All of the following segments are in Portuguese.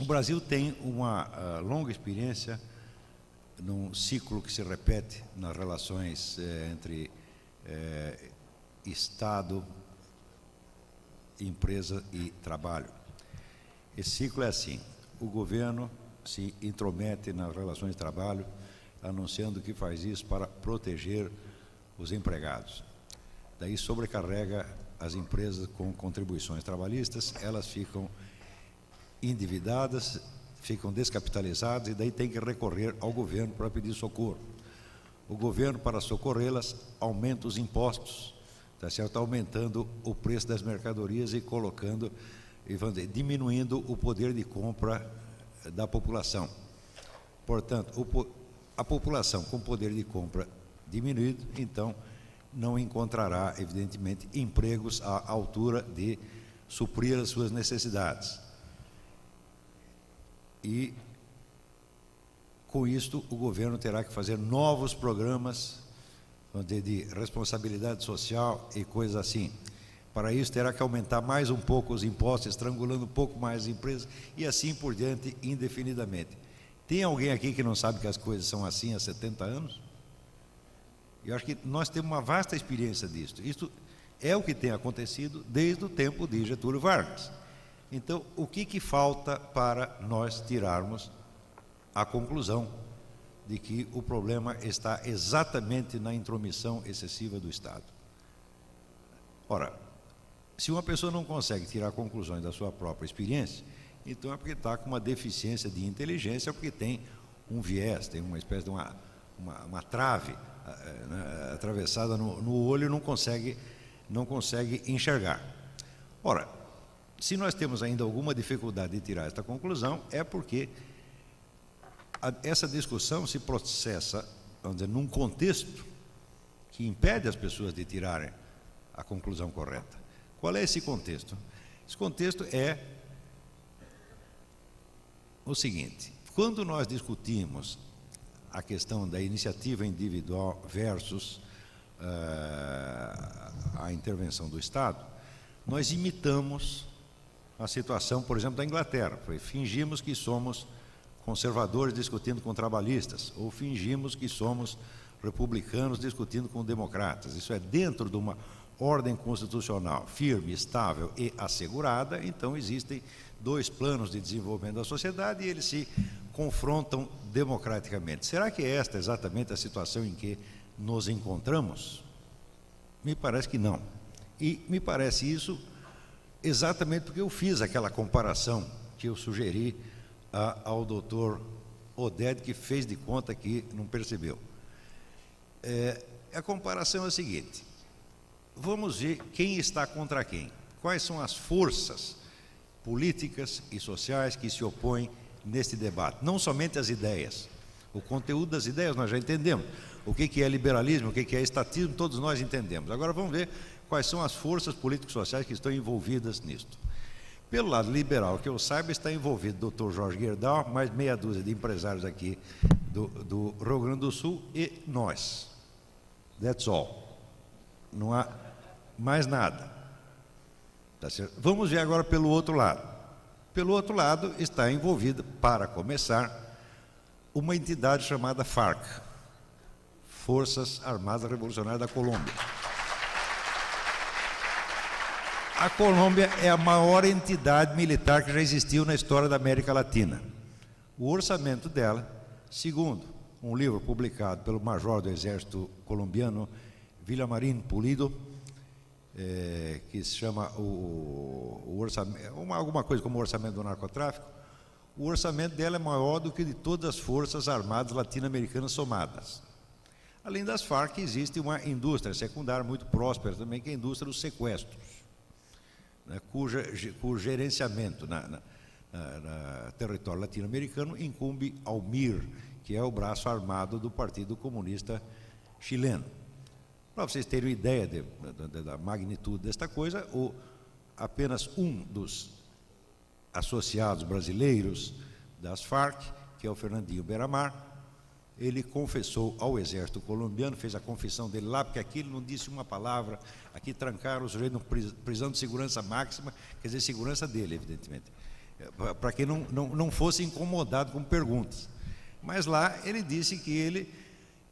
O Brasil tem uma longa experiência num ciclo que se repete nas relações entre Estado, empresa e trabalho. Esse ciclo é assim: o governo se intromete nas relações de trabalho, anunciando que faz isso para proteger os empregados. Daí sobrecarrega as empresas com contribuições trabalhistas, elas ficam endividadas, ficam descapitalizadas e daí tem que recorrer ao governo para pedir socorro. O governo, para socorrê-las, aumenta os impostos, tá certo? Aumentando o preço das mercadorias e colocando, diminuindo o poder de compra da população. Portanto, a população com poder de compra diminuído, então, não encontrará, evidentemente, empregos à altura de suprir as suas necessidades. E, com isto, o governo terá que fazer novos programas de responsabilidade social e coisas assim. Para isso, terá que aumentar mais um pouco os impostos, estrangulando um pouco mais as empresas, e assim por diante, indefinidamente. Tem alguém aqui que não sabe que as coisas são assim há 70 anos? Eu acho que nós temos uma vasta experiência disso. Isto é o que tem acontecido desde o tempo de Getúlio Vargas. Então, o que falta para nós tirarmos a conclusão de que o problema está exatamente na intromissão excessiva do Estado? Ora, se uma pessoa não consegue tirar conclusões da sua própria experiência, então é porque está com uma deficiência de inteligência, porque tem um viés, tem uma espécie de uma trave atravessada no olho e não consegue enxergar. Ora, se nós temos ainda alguma dificuldade de tirar esta conclusão, é porque essa discussão se processa, vamos dizer, num contexto que impede as pessoas de tirarem a conclusão correta. Qual é esse contexto? Esse contexto é o seguinte: quando nós discutimos a questão da iniciativa individual versus a intervenção do Estado, nós imitamos a situação, por exemplo, da Inglaterra. Fingimos que somos conservadores discutindo com trabalhistas, ou fingimos que somos republicanos discutindo com democratas. Isso é dentro de uma ordem constitucional firme, estável e assegurada. Então existem dois planos de desenvolvimento da sociedade e eles se confrontam democraticamente. Será que esta é exatamente a situação em que nos encontramos? Me parece que não. E me parece isso exatamente porque eu fiz aquela comparação que eu sugeri ao doutor Oded, que fez de conta que não percebeu. A comparação é a seguinte: vamos ver quem está contra quem. Quais são as forças políticas e sociais que se opõem neste debate? Não somente as ideias. O conteúdo das ideias nós já entendemos. O que é liberalismo, o que é estatismo, todos nós entendemos. Agora vamos ver quais são as forças políticas e sociais que estão envolvidas nisto. Pelo lado liberal, que eu saiba, está envolvido o Dr. Jorge Gerdau, mais meia dúzia de empresários aqui do Rio Grande do Sul e nós. That's all. Não há mais nada. Tá certo? Vamos ver agora pelo outro lado. Pelo outro lado está envolvida, para começar, uma entidade chamada FARC, Forças Armadas Revolucionárias da Colômbia. A Colômbia é a maior entidade militar que já existiu na história da América Latina. O orçamento dela, segundo um livro publicado pelo major do Exército colombiano, Villamarín Pulido, que se chama o orçamento, alguma coisa como o orçamento do narcotráfico, o orçamento dela é maior do que de todas as forças armadas latino-americanas somadas. Além das Farc, existe uma indústria secundária muito próspera também, que é a indústria dos sequestros, né, cujo gerenciamento na território latino-americano incumbe ao MIR, que é o braço armado do Partido Comunista Chileno. Para vocês terem uma ideia da magnitude desta coisa, apenas um dos associados brasileiros das Farc, que é o Fernandinho Beiramar, ele confessou ao exército colombiano, fez a confissão dele lá, porque aqui ele não disse uma palavra, aqui trancaram o sujeito em prisão de segurança máxima, quer dizer, segurança dele, evidentemente. para que não fosse incomodado com perguntas. Mas lá ele disse que ele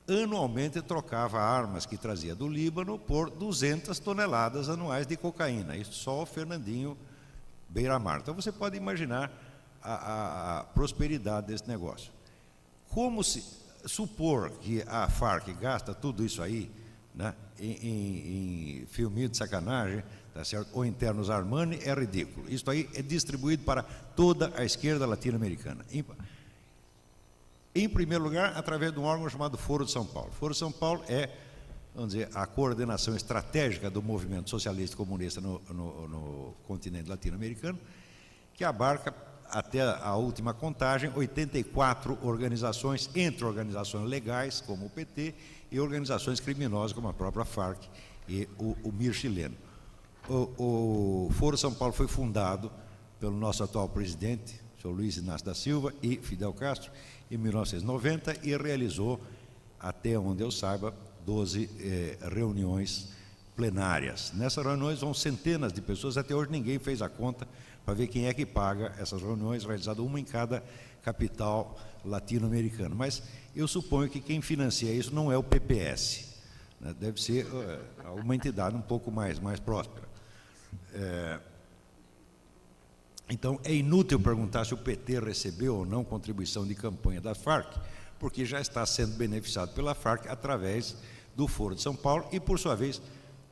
anualmente trocava armas que trazia do Líbano por 200 toneladas anuais de cocaína. Isso só o Fernandinho Beiramar. Então você pode imaginar a prosperidade desse negócio. Como se supor que a Farc gasta tudo isso aí, né, em filminho de sacanagem, tá certo? Ou internos Armani, é ridículo. Isso aí é distribuído para toda a esquerda latino-americana. Em primeiro lugar, através de um órgão chamado Foro de São Paulo. Foro de São Paulo é, vamos dizer, a coordenação estratégica do movimento socialista e comunista no continente latino-americano, que abarca, até a última contagem, 84 organizações, entre organizações legais, como o PT, e organizações criminosas, como a própria Farc e o MIR chileno. O Foro São Paulo foi fundado pelo nosso atual presidente, o senhor Luiz Inácio da Silva, e Fidel Castro, em 1990, e realizou, até onde eu saiba, 12 reuniões plenárias. Nessas reuniões vão centenas de pessoas, até hoje ninguém fez a conta para ver quem é que paga essas reuniões, realizadas uma em cada capital latino-americana. Mas eu suponho que quem financia isso não é o PPS, né? Deve ser uma entidade um pouco mais próspera. Então, é inútil perguntar se o PT recebeu ou não contribuição de campanha da Farc, porque já está sendo beneficiado pela Farc através do Foro de São Paulo e, por sua vez,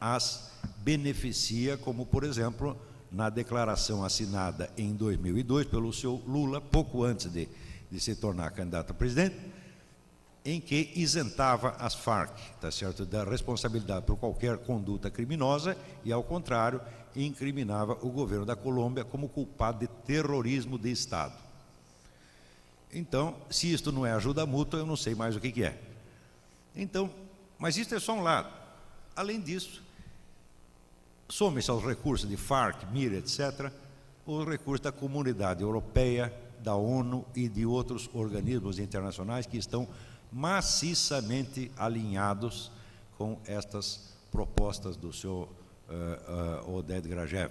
as beneficia, como, por exemplo, na declaração assinada em 2002 pelo senhor Lula, pouco antes de se tornar candidato a presidente, em que isentava as Farc, tá certo, da responsabilidade por qualquer conduta criminosa e, ao contrário, incriminava o governo da Colômbia como culpado de terrorismo de Estado. Então, se isto não é ajuda mútua, eu não sei mais o que é. Então, mas isto é só um lado. Além disso, some-se aos recursos de Farc, MIR, etc., os recursos da Comunidade Europeia, da ONU e de outros organismos internacionais que estão maciçamente alinhados com estas propostas do senhor Oded Grajew,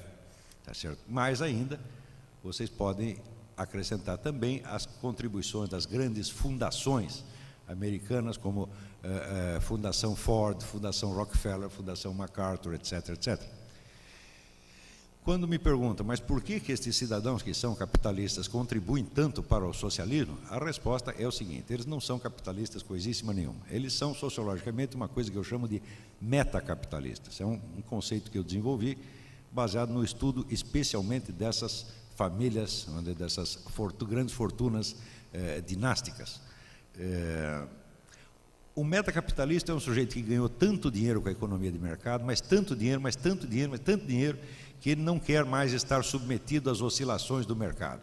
tá certo? Mais ainda, vocês podem acrescentar também as contribuições das grandes fundações americanas, como Fundação Ford, Fundação Rockefeller, Fundação MacArthur, etc., etc. Quando me perguntam, mas por que estes cidadãos que são capitalistas contribuem tanto para o socialismo? A resposta é o seguinte: eles não são capitalistas coisíssima nenhuma. Eles são, sociologicamente, uma coisa que eu chamo de metacapitalistas. É um conceito que eu desenvolvi baseado no estudo especialmente dessas famílias, dessas grandes fortunas dinásticas. O metacapitalista é um sujeito que ganhou tanto dinheiro com a economia de mercado, mas tanto dinheiro, mas tanto dinheiro, mas tanto dinheiro, que ele não quer mais estar submetido às oscilações do mercado.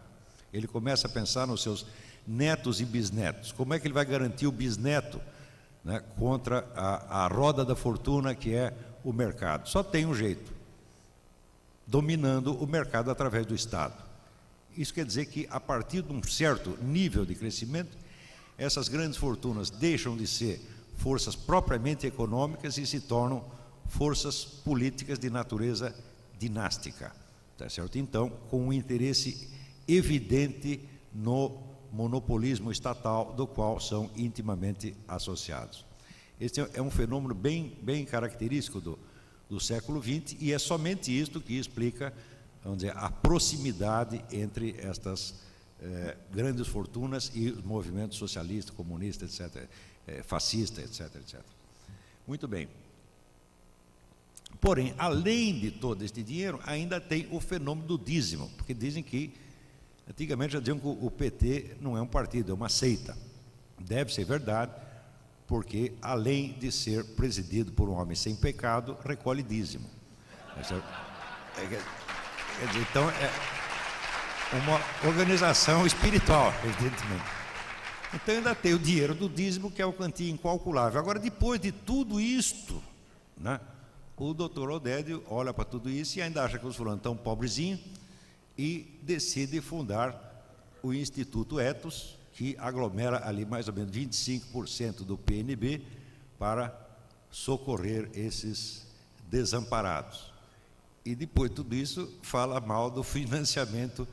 Ele começa a pensar nos seus netos e bisnetos. Como é que ele vai garantir o bisneto, né, contra a roda da fortuna, que é o mercado? Só tem um jeito: dominando o mercado através do Estado. Isso quer dizer que, a partir de um certo nível de crescimento, essas grandes fortunas deixam de ser forças propriamente econômicas e se tornam forças políticas de natureza dinástica, tá certo? Então, com um interesse evidente no monopolismo estatal, do qual são intimamente associados. Este é um fenômeno bem característico do século XX, e é somente isto que explica, vamos dizer, a proximidade entre estas grandes fortunas e os movimentos socialistas, comunistas, etc., fascistas, etc., etc. Muito bem. Porém, além de todo este dinheiro, ainda tem o fenômeno do dízimo, porque dizem que, antigamente já diziam que o PT não é um partido, é uma seita. Deve ser verdade, porque, além de ser presidido por um homem sem pecado, recolhe dízimo. Então, é uma organização espiritual, evidentemente. Então, ainda tem o dinheiro do dízimo, que é o quantia incalculável. Agora, depois de tudo isto, né, o doutor Oded olha para tudo isso e ainda acha que os fulanos estão pobrezinhos e decide fundar o Instituto Ethos, que aglomera ali mais ou menos 25% do PNB para socorrer esses desamparados. E depois de tudo isso, fala mal do financiamento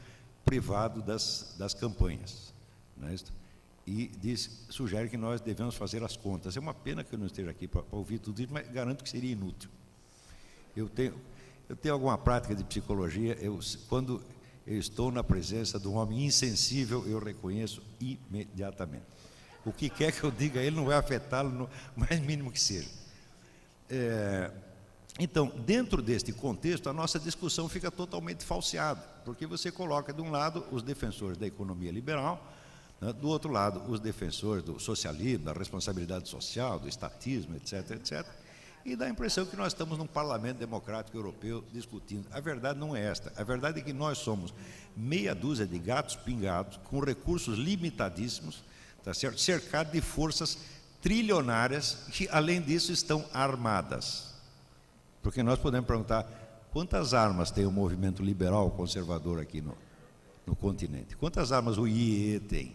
privado das campanhas, não é isso? E sugere que nós devemos fazer as contas. É uma pena que eu não esteja aqui para ouvir tudo isso, mas garanto que seria inútil. Eu tenho alguma prática de psicologia, quando eu estou na presença de um homem insensível, eu reconheço imediatamente. O que quer que eu diga a ele não vai afetá-lo no mais mínimo que seja. Então, dentro deste contexto, a nossa discussão fica totalmente falseada, porque você coloca de um lado os defensores da economia liberal, né, do outro lado os defensores do socialismo, da responsabilidade social, do estatismo, etc., etc., e dá a impressão que nós estamos num parlamento democrático europeu discutindo. A verdade não é esta. A verdade é que nós somos meia dúzia de gatos pingados, com recursos limitadíssimos, tá certo? Cercados de forças trilionárias que, além disso, estão armadas. Porque nós podemos perguntar quantas armas tem o movimento liberal conservador aqui no continente? Quantas armas o IEE tem?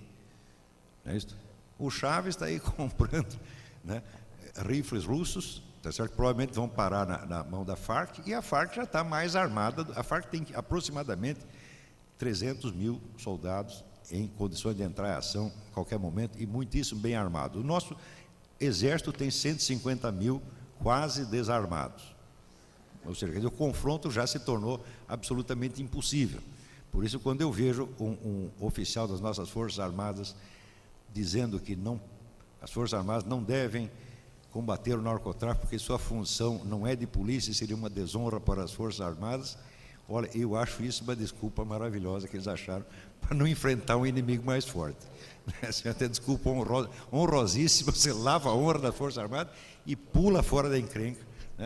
Não é isso? O Chaves está aí comprando, né, rifles russos, tá certo? Provavelmente vão parar na mão da FARC, e a FARC já está mais armada. A FARC tem aproximadamente 300 mil soldados em condições de entrar em ação a qualquer momento, e muitíssimo bem armado. O nosso exército tem 150 mil quase desarmados. Ou seja, o confronto já se tornou absolutamente impossível. Por isso, quando eu vejo um oficial das nossas Forças Armadas dizendo que as Forças Armadas não devem combater o narcotráfico, porque sua função não é de polícia, seria uma desonra para as Forças Armadas, olha, eu acho isso uma desculpa maravilhosa que eles acharam para não enfrentar um inimigo mais forte. Essa é até desculpa honrosíssima, você lava a honra das Forças Armadas e pula fora da encrenca.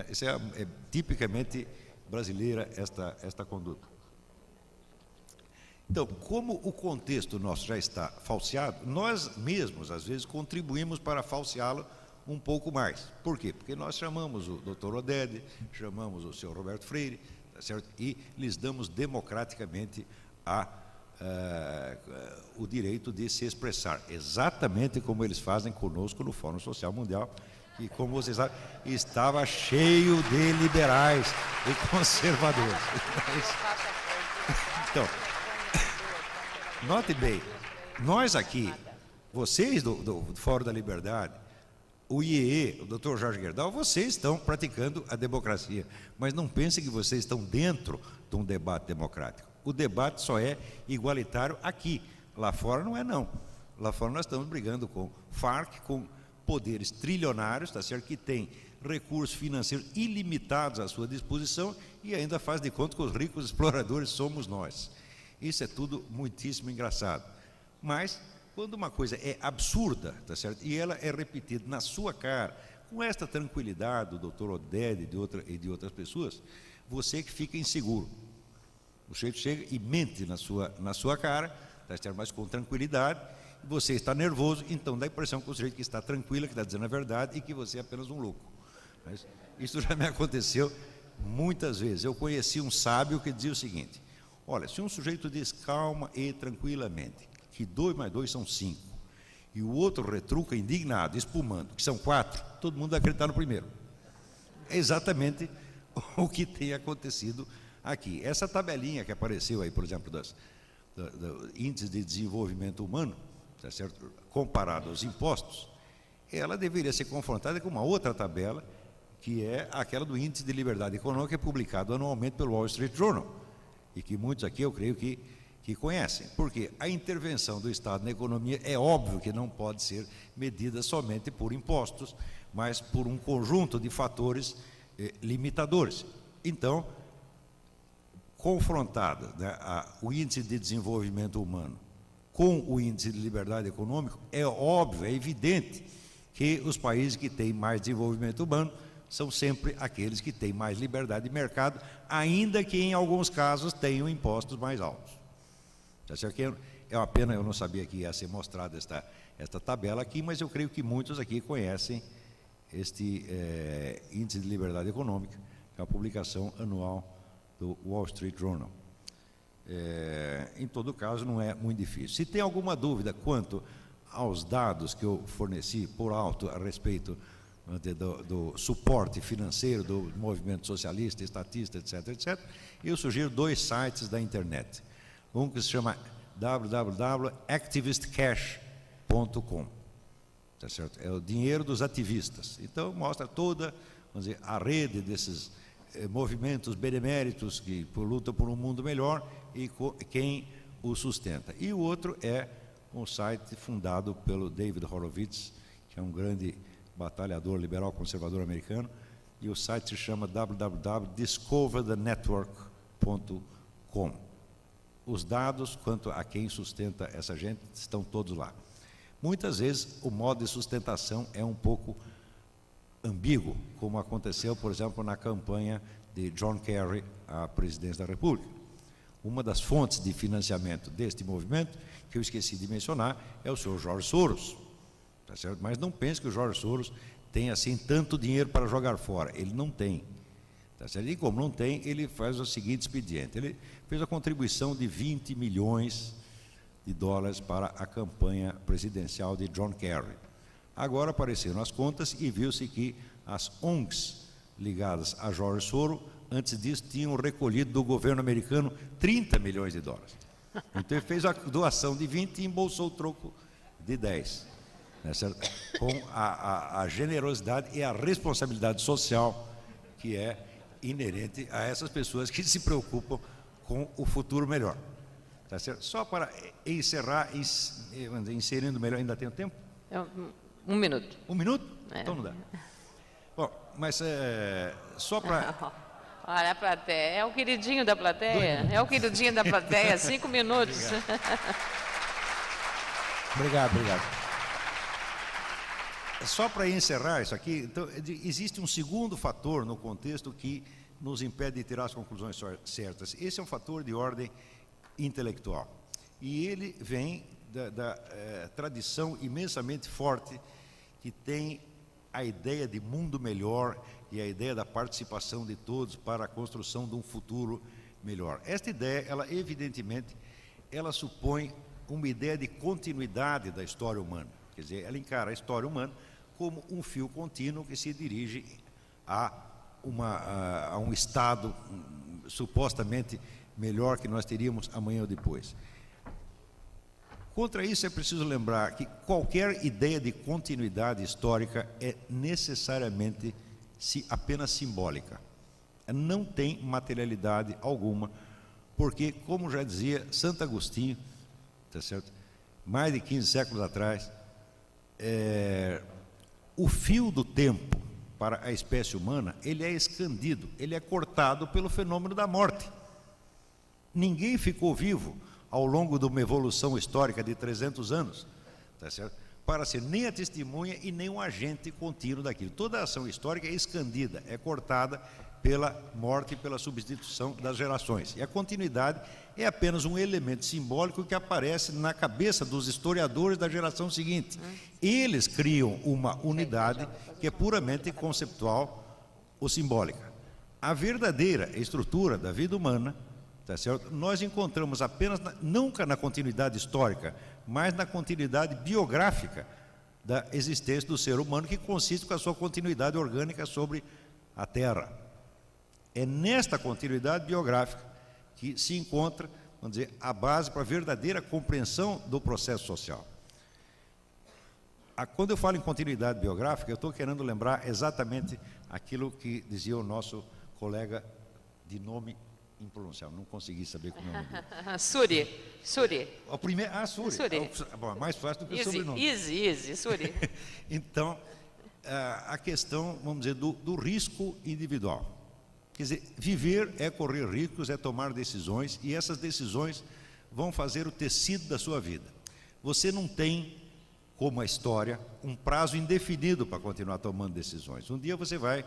Isso é tipicamente brasileira, esta conduta. Então, como o contexto nosso já está falseado, nós mesmos, às vezes, contribuímos para falseá-lo um pouco mais. Por quê? Porque nós chamamos o Dr. Oded, chamamos o senhor Roberto Freire, tá certo? E lhes damos democraticamente o direito de se expressar, exatamente como eles fazem conosco no Fórum Social Mundial, que, como vocês sabem, estava cheio de liberais e conservadores. Então, note bem, nós aqui, vocês do Fórum da Liberdade, o IEE, o Dr. Jorge Gerdau, vocês estão praticando a democracia, mas não pensem que vocês estão dentro de um debate democrático. O debate só é igualitário aqui, lá fora não é não. Lá fora nós estamos brigando com FARC, com poderes trilionários, tá certo, que tem recursos financeiros ilimitados à sua disposição e ainda faz de conta que os ricos exploradores somos nós. Isso é tudo muitíssimo engraçado. Mas quando uma coisa é absurda, tá certo, e ela é repetida na sua cara, com esta tranquilidade do Dr. Oded e de outras pessoas, você que fica inseguro. O sujeito chega e mente na sua cara, tá certo, mas com tranquilidade. Você está nervoso, então dá a impressão que o sujeito que está tranquilo, que está dizendo a verdade, e que você é apenas um louco. Mas isso já me aconteceu muitas vezes. Eu conheci um sábio que dizia o seguinte: olha, se um sujeito diz calma e tranquilamente que 2 mais 2 são 5, e o outro retruca indignado, espumando, que são 4, todo mundo vai acreditar no primeiro. É exatamente o que tem acontecido aqui. Essa tabelinha que apareceu aí, por exemplo, do índice de desenvolvimento humano, tá certo? Comparado aos impostos, ela deveria ser confrontada com uma outra tabela, que é aquela do índice de liberdade econômica, que é publicado anualmente pelo Wall Street Journal, e que muitos aqui eu creio que conhecem, porque a intervenção do Estado na economia é óbvio que não pode ser medida somente por impostos, mas por um conjunto de fatores limitadores. Então, confrontada, né, o índice de desenvolvimento humano com o índice de liberdade econômica, é óbvio, é evidente que os países que têm mais desenvolvimento humano são sempre aqueles que têm mais liberdade de mercado, ainda que em alguns casos tenham impostos mais altos. Tá certo? Que é uma pena, eu não sabia que ia ser mostrada esta tabela aqui, mas eu creio que muitos aqui conhecem este índice de liberdade econômica, que é uma publicação anual do Wall Street Journal. Em todo caso, não é muito difícil. Se tem alguma dúvida quanto aos dados que eu forneci por alto a respeito do suporte financeiro do movimento socialista, estatista, etc., etc., eu sugiro 2 sites da internet. Um que se chama www.activistcash.com. Tá certo? É o dinheiro dos ativistas. Então mostra toda, vamos dizer, a rede desses movimentos beneméritos que lutam por um mundo melhor e quem o sustenta. E o outro é um site fundado pelo David Horowitz, que é um grande batalhador liberal conservador americano, e o site se chama www.discoverthenetwork.com. Os dados quanto a quem sustenta essa gente estão todos lá. Muitas vezes o modo de sustentação é um pouco ambíguo, como aconteceu, por exemplo, na campanha de John Kerry à presidência da República. Uma das fontes de financiamento deste movimento, que eu esqueci de mencionar, é o senhor George Soros. Tá certo? Mas não pense que o George Soros tem assim tanto dinheiro para jogar fora. Ele não tem. Tá certo? E como não tem, ele faz o seguinte expediente. Ele fez a contribuição de 20 milhões de dólares para a campanha presidencial de John Kerry. Agora apareceram as contas e viu-se que as ONGs ligadas a George Soros, antes disso, tinham recolhido do governo americano 30 milhões de dólares. Então ele fez a doação de 20 e embolsou o troco de 10. Né, certo? Com a generosidade e a responsabilidade social que é inerente a essas pessoas que se preocupam com o futuro melhor. Tá certo? Só para encerrar, inserindo melhor, ainda tenho tempo? 1 minuto. 1 minuto? Então não dá. Bom, mas só para... Olha a plateia, é o queridinho da plateia? É o queridinho da plateia, 5 minutos. Obrigado. Só para encerrar isso aqui, então, existe um segundo fator no contexto que nos impede de tirar as conclusões certas. Esse é um fator de ordem intelectual. E ele vem da tradição imensamente forte que tem a ideia de mundo melhor e a ideia da participação de todos para a construção de um futuro melhor. Esta ideia, ela evidentemente, ela supõe uma ideia de continuidade da história humana. Quer dizer, ela encara a história humana como um fio contínuo que se dirige a um estado supostamente melhor que nós teríamos amanhã ou depois. Contra isso, é preciso lembrar que qualquer ideia de continuidade histórica é necessariamente apenas simbólica. Não tem materialidade alguma, porque, como já dizia Santo Agostinho, tá certo? Mais de 15 séculos atrás, o fio do tempo para a espécie humana, ele é escandido, ele é cortado pelo fenômeno da morte. Ninguém ficou vivo ao longo de uma evolução histórica de 300 anos, tá certo? Para ser nem a testemunha e nem um agente contínuo daquilo. Toda a ação histórica é escandida, é cortada pela morte e pela substituição das gerações. E a continuidade é apenas um elemento simbólico que aparece na cabeça dos historiadores da geração seguinte. Eles criam uma unidade que é puramente conceptual ou simbólica. A verdadeira estrutura da vida humana, tá certo? Nós encontramos apenas, nunca na continuidade histórica, mas na continuidade biográfica da existência do ser humano, que consiste com a sua continuidade orgânica sobre a Terra. É nesta continuidade biográfica que se encontra, vamos dizer, a base para a verdadeira compreensão do processo social. Quando eu falo em continuidade biográfica, eu estou querendo lembrar exatamente aquilo que dizia o nosso colega de nome impronunciável, não consegui saber como é o nome dele. Suri. O primeiro, Suri. Bom, mais fácil do que o sobrenome. Easy, Suri. Então, a questão, vamos dizer, do risco individual. Quer dizer, viver é correr riscos, é tomar decisões, e essas decisões vão fazer o tecido da sua vida. Você não tem, como a história, um prazo indefinido para continuar tomando decisões. Um dia você vai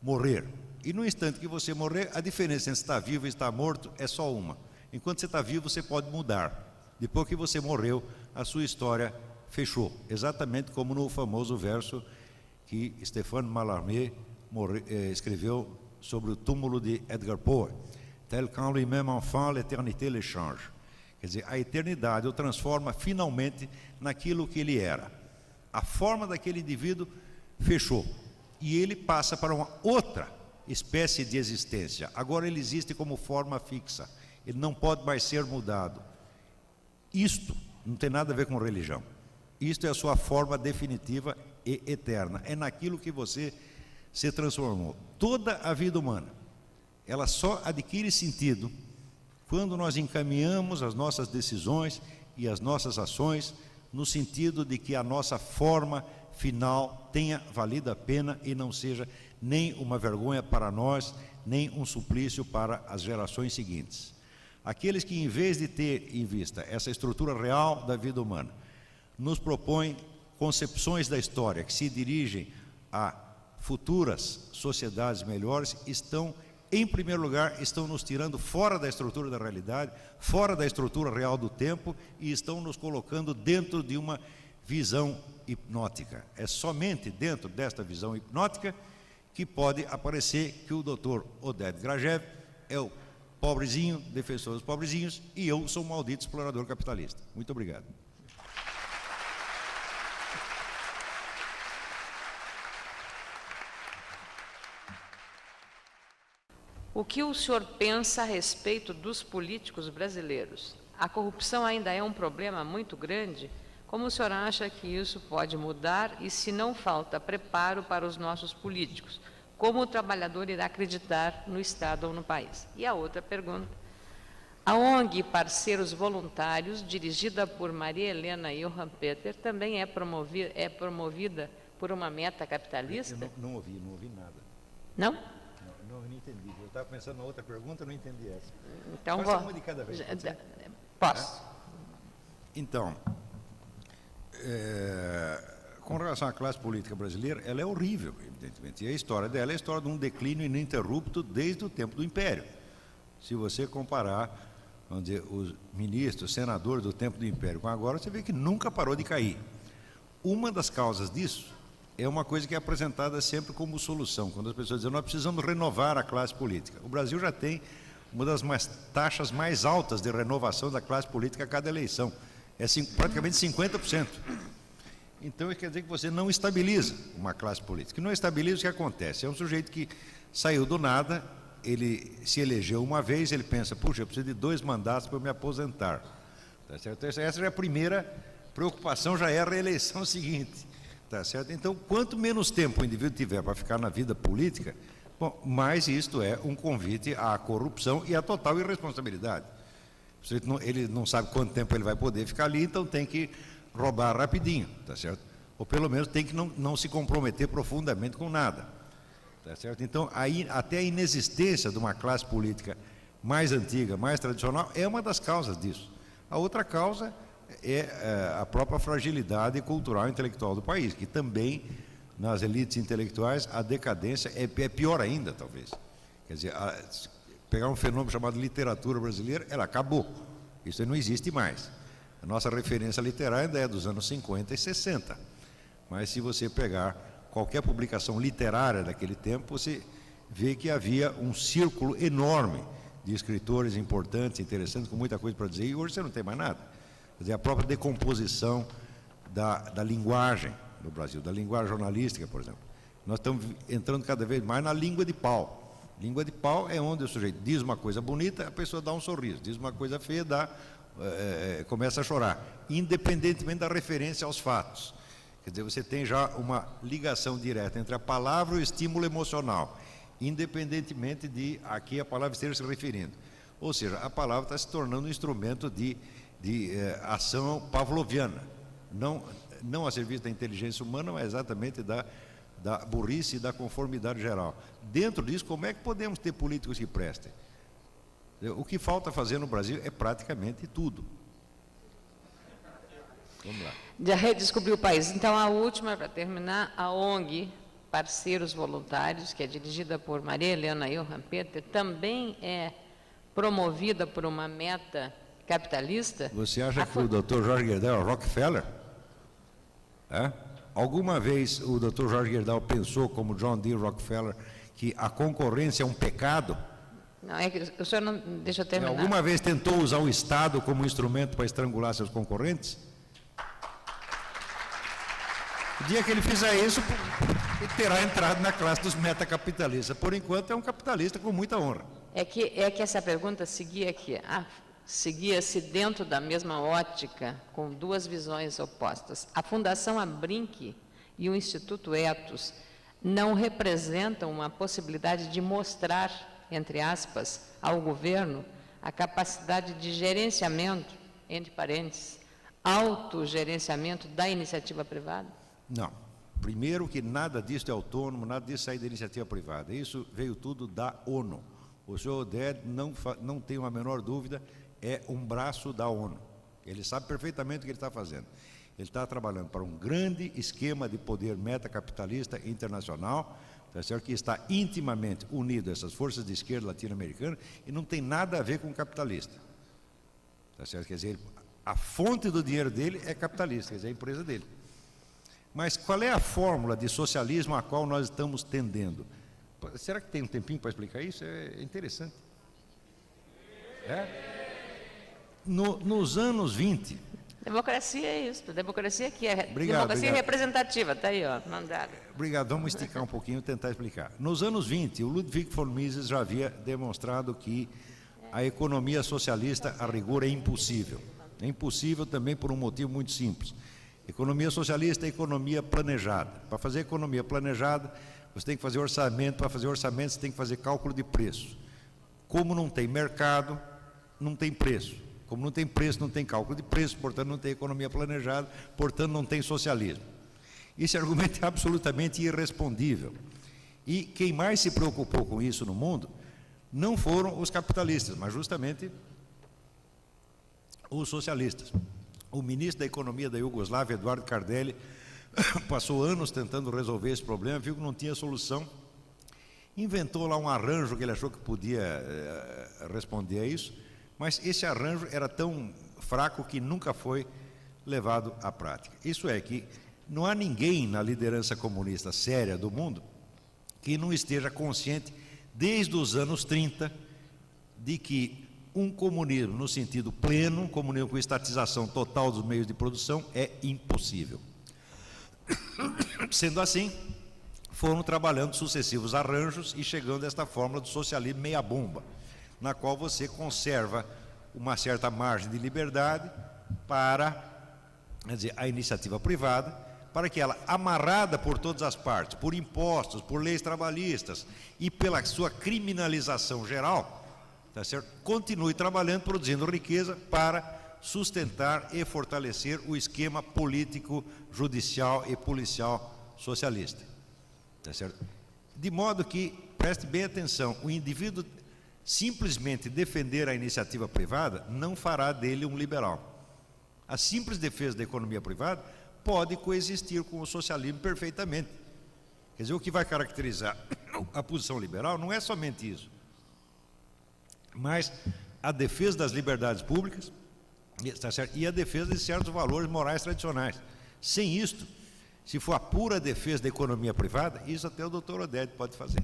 morrer. E no instante que você morrer, a diferença entre estar vivo e estar morto é só uma. Enquanto você está vivo, você pode mudar. Depois que você morreu, a sua história fechou. Exatamente como no famoso verso que Stéphane Mallarmé escreveu sobre o túmulo de Edgar Poe. Tel quand lui-même enfant, l'éternité le change. Quer dizer, a eternidade o transforma finalmente naquilo que ele era. A forma daquele indivíduo fechou. E ele passa para uma outra espécie de existência. Agora ele existe como forma fixa. ele não pode mais ser mudado. Isto não tem nada a ver com religião. Isto é a sua forma definitiva e eterna. É naquilo que você se transformou. Toda a vida humana, ela só adquire sentido quando nós encaminhamos as nossas decisões e as nossas ações no sentido de que a nossa forma final tenha valido a pena e não seja nem uma vergonha para nós, nem um suplício para as gerações seguintes. Aqueles que, em vez de ter em vista essa estrutura real da vida humana, nos propõem concepções da história que se dirigem a futuras sociedades melhores, em primeiro lugar, estão nos tirando fora da estrutura da realidade, fora da estrutura real do tempo e estão nos colocando dentro de uma visão hipnótica. É somente dentro desta visão hipnótica que pode aparecer que o Dr. Oded Grajew é o pobrezinho, defensor dos pobrezinhos, e eu sou um maldito explorador capitalista. Muito obrigado. O que o senhor pensa a respeito dos políticos brasileiros? A corrupção ainda é um problema muito grande? Como o senhor acha que isso pode mudar e se não falta preparo para os nossos políticos? Como o trabalhador irá acreditar no Estado ou no país? E a outra pergunta. A ONG Parceiros Voluntários, dirigida por Maria Helena Johan Peter, também é promovida por uma meta capitalista? Eu não ouvi nada. Não? Não entendi. Eu estava pensando na outra pergunta, não entendi essa. Então, faça uma de cada vez. Posso. Então, com relação à classe política brasileira, ela é horrível, evidentemente. E a história dela é a história de um declínio ininterrupto desde o tempo do Império. Se você comparar, vamos dizer, os ministros, senadores do tempo do Império com agora, você vê que nunca parou de cair. Uma das causas disso é uma coisa que é apresentada sempre como solução, quando as pessoas dizem, nós precisamos renovar a classe política. O Brasil já tem uma das taxas mais altas de renovação da classe política a cada eleição. É praticamente 50%. Então, isso quer dizer que você não estabiliza uma classe política. E não estabiliza, o que acontece? É um sujeito que saiu do nada, ele se elegeu uma vez, ele pensa, puxa, eu preciso de 2 mandatos para eu me aposentar. Tá certo? Essa já é a primeira preocupação, já é a reeleição seguinte. Tá certo? Então, quanto menos tempo o indivíduo tiver para ficar na vida política, bom, mais isto é um convite à corrupção e à total irresponsabilidade. Ele não sabe quanto tempo ele vai poder ficar ali, então tem que roubar rapidinho, tá certo? Ou pelo menos tem que não se comprometer profundamente com nada, tá certo? Então, até a inexistência de uma classe política mais antiga, mais tradicional, é uma das causas disso. A outra causa é a própria fragilidade cultural e intelectual do país, que também, nas elites intelectuais, a decadência é pior ainda, talvez. Quer dizer, pegar um fenômeno chamado literatura brasileira, ela acabou. Isso não existe mais. A nossa referência literária ainda é dos anos 50 e 60. Mas se você pegar qualquer publicação literária daquele tempo, você vê que havia um círculo enorme de escritores importantes, interessantes, com muita coisa para dizer, e hoje você não tem mais nada. Quer dizer, a própria decomposição da linguagem no Brasil, da linguagem jornalística, por exemplo. Nós estamos entrando cada vez mais na língua de pau. Língua de pau é onde o sujeito diz uma coisa bonita, a pessoa dá um sorriso, diz uma coisa feia, começa a chorar, independentemente da referência aos fatos. Quer dizer, você tem já uma ligação direta entre a palavra e o estímulo emocional, independentemente de a que a palavra esteja se referindo. Ou seja, a palavra está se tornando um instrumento de ação pavloviana, não a serviço da inteligência humana, mas exatamente da burrice e da conformidade geral. Dentro disso, como é que podemos ter políticos que prestem? O que falta fazer no Brasil é praticamente tudo. Vamos lá. Já redescobriu o país. Então, a última, para terminar, a ONG Parceiros Voluntários, que é dirigida por Maria Helena Johan Peter, também é promovida por uma meta capitalista? Você acha que o Dr. Jorge Gerdau é Rockefeller? Alguma vez o Dr. Jorge Gerdau pensou, como John D. Rockefeller, que a concorrência é um pecado? Não, é que o senhor não... Deixa eu terminar. Alguma vez tentou usar o Estado como instrumento para estrangular seus concorrentes? O dia que ele fizer isso, ele terá entrado na classe dos metacapitalistas. Por enquanto, é um capitalista com muita honra. É que essa pergunta seguia-se dentro da mesma ótica, com duas visões opostas. A Fundação Abrinq e o Instituto Etos não representam uma possibilidade de mostrar, entre aspas, ao governo a capacidade de gerenciamento, entre parênteses, autogerenciamento da iniciativa privada? Não. Primeiro que nada disso é autônomo, nada disso sai da iniciativa privada. Isso veio tudo da ONU. O senhor Oded não tem uma menor dúvida, é um braço da ONU. Ele sabe perfeitamente o que ele está fazendo. Ele está trabalhando para um grande esquema de poder metacapitalista internacional, tá certo? Que está intimamente unido a essas forças de esquerda latino-americana e não tem nada a ver com capitalista. Tá certo? Quer dizer, a fonte do dinheiro dele é capitalista, quer dizer, a empresa dele. Mas qual é a fórmula de socialismo a qual nós estamos tendendo? Será que tem um tempinho para explicar isso? É interessante. Nos anos 20... Democracia é isso, democracia que é obrigado, democracia representativa, está aí, ó, mandado. Obrigado, vamos esticar um pouquinho e tentar explicar. Nos anos 20, o Ludwig von Mises já havia demonstrado que a economia socialista, a rigor, é impossível. É impossível também por um motivo muito simples. Economia socialista é economia planejada. Para fazer economia planejada, você tem que fazer orçamento. Para fazer orçamento, você tem que fazer cálculo de preço. Como não tem mercado, não tem preço. Como não tem preço, não tem cálculo de preço, portanto não tem economia planejada, portanto não tem socialismo. Esse argumento é absolutamente irrespondível. E quem mais se preocupou com isso no mundo não foram os capitalistas, mas justamente os socialistas. O ministro da Economia da Iugoslávia, Eduardo Cardelli, passou anos tentando resolver esse problema, viu que não tinha solução, inventou lá um arranjo que ele achou que podia responder a isso, mas esse arranjo era tão fraco que nunca foi levado à prática. Isso é que não há ninguém na liderança comunista séria do mundo que não esteja consciente, desde os anos 30, de que um comunismo no sentido pleno, um comunismo com estatização total dos meios de produção, é impossível. Sendo assim, foram trabalhando sucessivos arranjos e chegando a esta fórmula do socialismo meia-bomba, na qual você conserva uma certa margem de liberdade para, quer dizer, a iniciativa privada, para que ela, amarrada por todas as partes, por impostos, por leis trabalhistas e pela sua criminalização geral, tá certo? Continue trabalhando, produzindo riqueza para sustentar e fortalecer o esquema político, judicial e policial socialista. Tá certo? De modo que, preste bem atenção, o indivíduo simplesmente defender a iniciativa privada não fará dele um liberal. A simples defesa da economia privada pode coexistir com o socialismo perfeitamente. Quer dizer, o que vai caracterizar a posição liberal não é somente isso, mas a defesa das liberdades públicas, tá certo? E a defesa de certos valores morais tradicionais. Sem isto, se for a pura defesa da economia privada, isso até o doutor Oded pode fazer.